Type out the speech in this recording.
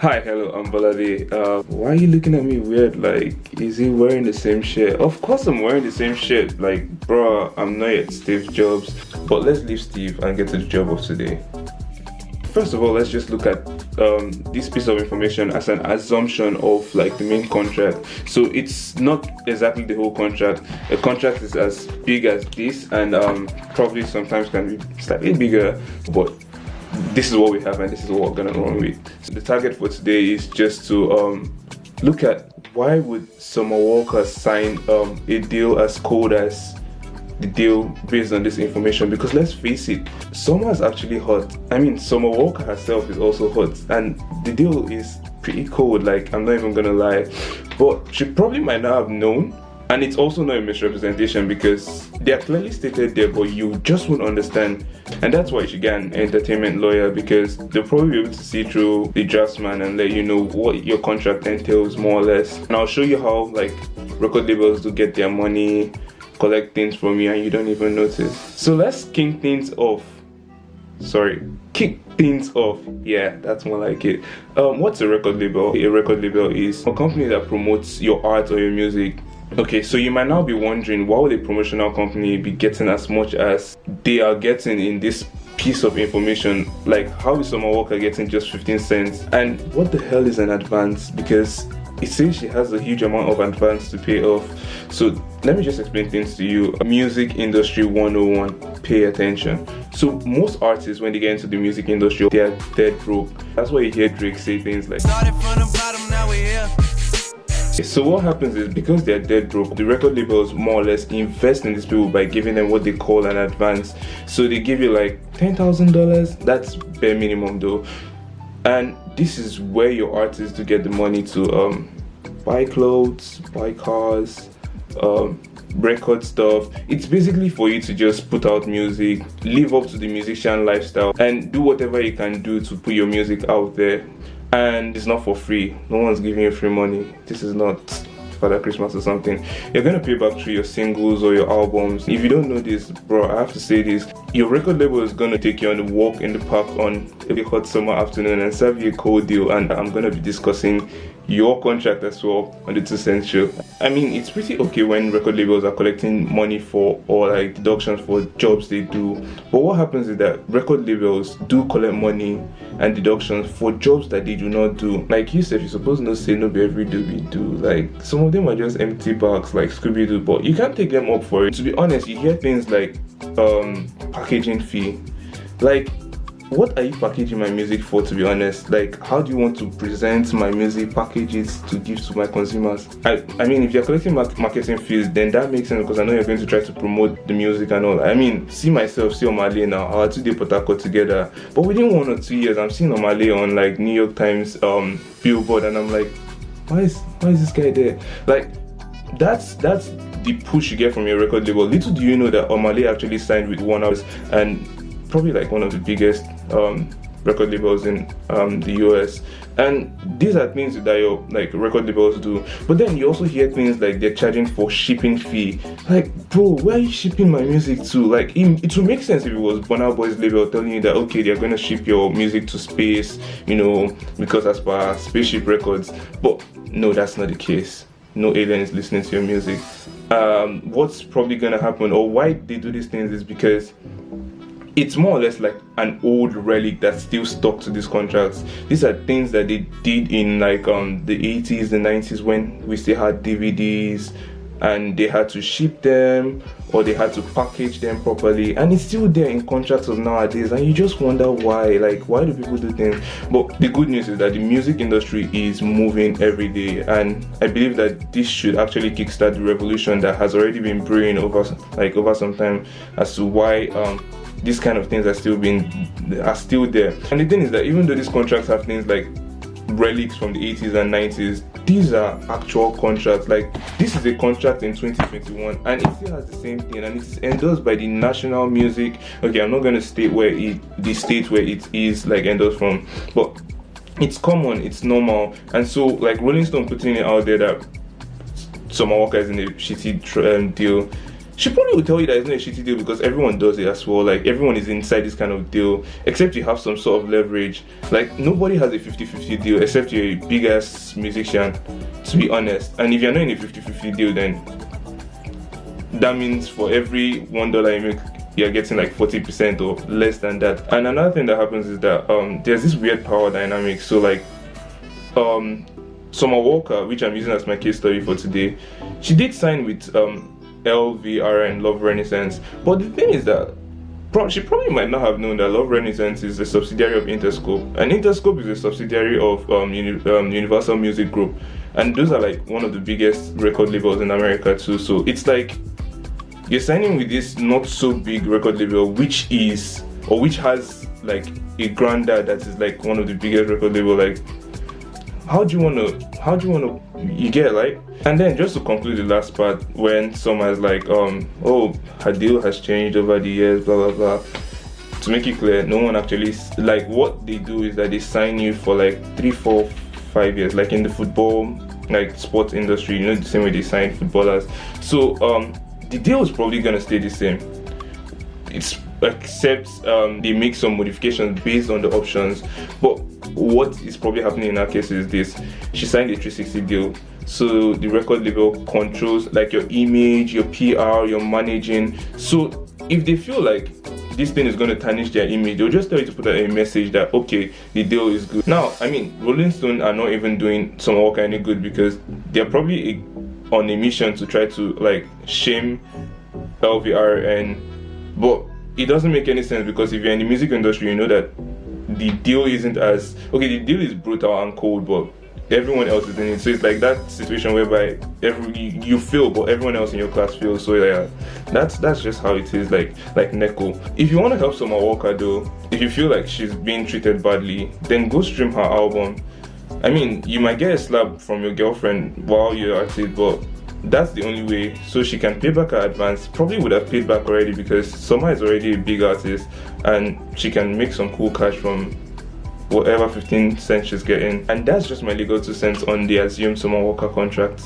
Hi, hello, I'm Balade. Why are you looking at me weird? Like, is he wearing the same shirt? Of course, I'm wearing the same shirt. Like, bro, I'm not yet Steve Jobs. But let's leave Steve and get to the job of today. First of all, let's just look at this piece of information as an assumption of like the main contract. So it's not exactly the whole contract. A contract is as big as this, and probably sometimes can be slightly bigger, but this is what we have and this is what we're gonna run with. So the target for today is just to look at why would Summer Walker sign a deal as cold as the deal based on this information, because let's face it, Summer is actually hot. I mean, Summer Walker herself is also hot, and the deal is pretty cold, like I'm not even gonna lie. But she probably might not have known, and it's also not a misrepresentation because they are clearly stated there, but you just won't understand. And that's why you should get an entertainment lawyer, because they'll probably be able to see through the draftsman and let you know what your contract entails more or less. And I'll show you how like record labels do get their money, collect things from you, and you don't even notice. So let's kick things off. Yeah, that's more like it. What's a record label? A record label is a company that promotes your art or your music. Okay, so you might now be wondering, why would a promotional company be getting as much as they are getting in this piece of information? Like, how is Summer Walker getting just 15 cents? And what the hell is an advance? Because it says she has a huge amount of advance to pay off. So let me just explain things to you. Music industry 101, pay attention. So most artists, when they get into the music industry, they are dead broke. That's why you hear Drake say things like, started from the bottom, now we're here. So what happens is, because they're dead broke, the record labels more or less invest in these people by giving them what they call an advance. So they give you like $10,000, that's bare minimum though. And this is where your artists do get the money to buy clothes, buy cars, record stuff. It's basically for you to just put out music, live up to the musician lifestyle, and do whatever you can do to put your music out there. And it's not for free. No one's giving you free money. This is not Father Christmas or something. You're gonna pay back through your singles or your albums. If you don't know this, bro, I have to say this. Your record label is gonna take you on a walk in the park on a hot summer afternoon and serve you a cold deal, and I'm gonna be discussing your contract as well on the 2 Cents Show. I mean, it's pretty okay when record labels are collecting money for, or like deductions for jobs they do. But what happens is that record labels do collect money and deductions for jobs that they do not do. Like you said, you're supposed to not say no be every do we do. Like some of them are just empty bags like Scooby-Doo, but you can't take them up for it. To be honest, you hear things like packaging fee. Like, what are you packaging my music for, to be honest? Like, how do you want to present my music packages to give to my consumers? I mean, if you're collecting marketing fees, then that makes sense, because I know you're going to try to promote the music and all. I mean, see myself, see Omale now, our 2-day Port Harcourt together. But within 1 or 2 years, I'm seeing Omale on like New York Times billboard, and I'm like, why is this guy there? Like, that's the push you get from your record label. Little do you know that Omale actually signed with Warner, and probably like one of the biggest record labels in the US. And these are things that your like record labels do. But then you also hear things like they're charging for shipping fee. Like, bro, where are you shipping my music to? Like, it would make sense if it was Burna Boy's label telling you that, okay, they're going to ship your music to space, you know, because as per Spaceship Records. But no, that's not the case. No alien is listening to your music. What's probably going to happen, or why they do these things, is because it's more or less like an old relic that's still stuck to these contracts. These are things that they did in like the 80s, the 90s, when we still had DVDs and they had to ship them or they had to package them properly, and it's still there in contracts of nowadays, and you just wonder why. Like, why do people do things? But the good news is that the music industry is moving every day, and I believe that this should actually kickstart the revolution that has already been brewing over some time as to why these kind of things are still there. And the thing is that even though these contracts have things like relics from the 80s and 90s, these are actual contracts. Like, this is a contract in 2021 and it still has the same thing, and it's endorsed by the National Music. Okay, I'm not going to state the state where it is like endorsed from, but it's common, it's normal. And so like Rolling Stone putting it out there that Summer Walker is in a shitty deal, she probably will tell you that it's not a shitty deal because everyone does it as well. Like everyone is inside this kind of deal, except you have some sort of leverage. Like nobody has a 50-50 deal except you're a big ass musician, to be honest. And if you're not in a 50-50 deal, then that means for every $1 you make, you're getting like 40% or less than that. And another thing that happens is that there's this weird power dynamic. So like Summer Walker, which I'm using as my case study for today, she did sign with LVRN, Love Renaissance. But the thing is that she probably might not have known that Love Renaissance is a subsidiary of Interscope, and Interscope is a subsidiary of Universal Music Group, and those are like one of the biggest record labels in America too. So it's like you're signing with this not so big record label, which has like a granddad that is like one of the biggest record label. Like how do you wanna you get, like? And then just to conclude the last part, when Summer is like oh, her deal has changed over the years, blah blah blah, to make it clear, no one actually, like, what they do is that they sign you for like 3, 4, 5 years, like in the football, like sports industry, you know, the same way they sign footballers. So the deal is probably gonna stay the same. It's except they make some modifications based on the options. But what is probably happening in her case is this: she signed a 360 deal, so the record label controls like your image, your PR, your managing. So if they feel like this thing is going to tarnish their image, they'll just tell you to put out a message that okay, the deal is good. Now, I mean, Rolling Stone are not even doing Summer Walker any good because they're probably on a mission to try to like shame LVR, but it doesn't make any sense, because if you're in the music industry, you know that the deal isn't as okay. The deal is brutal and cold, but everyone else is in it. So it's like that situation whereby you feel, but everyone else in your class feels. So yeah, that's just how it is. Like Neko. If you want to help Summer Walker though, if you feel like she's being treated badly, then go stream her album. I mean, you might get a slap from your girlfriend while you're at it, but that's the only way, so she can pay back her advance. Probably would have paid back already because Summer is already a big artist and she can make some cool cash from whatever 15 cents she's getting. And that's just my legal 2 cents on the assumed Summer Walker contract.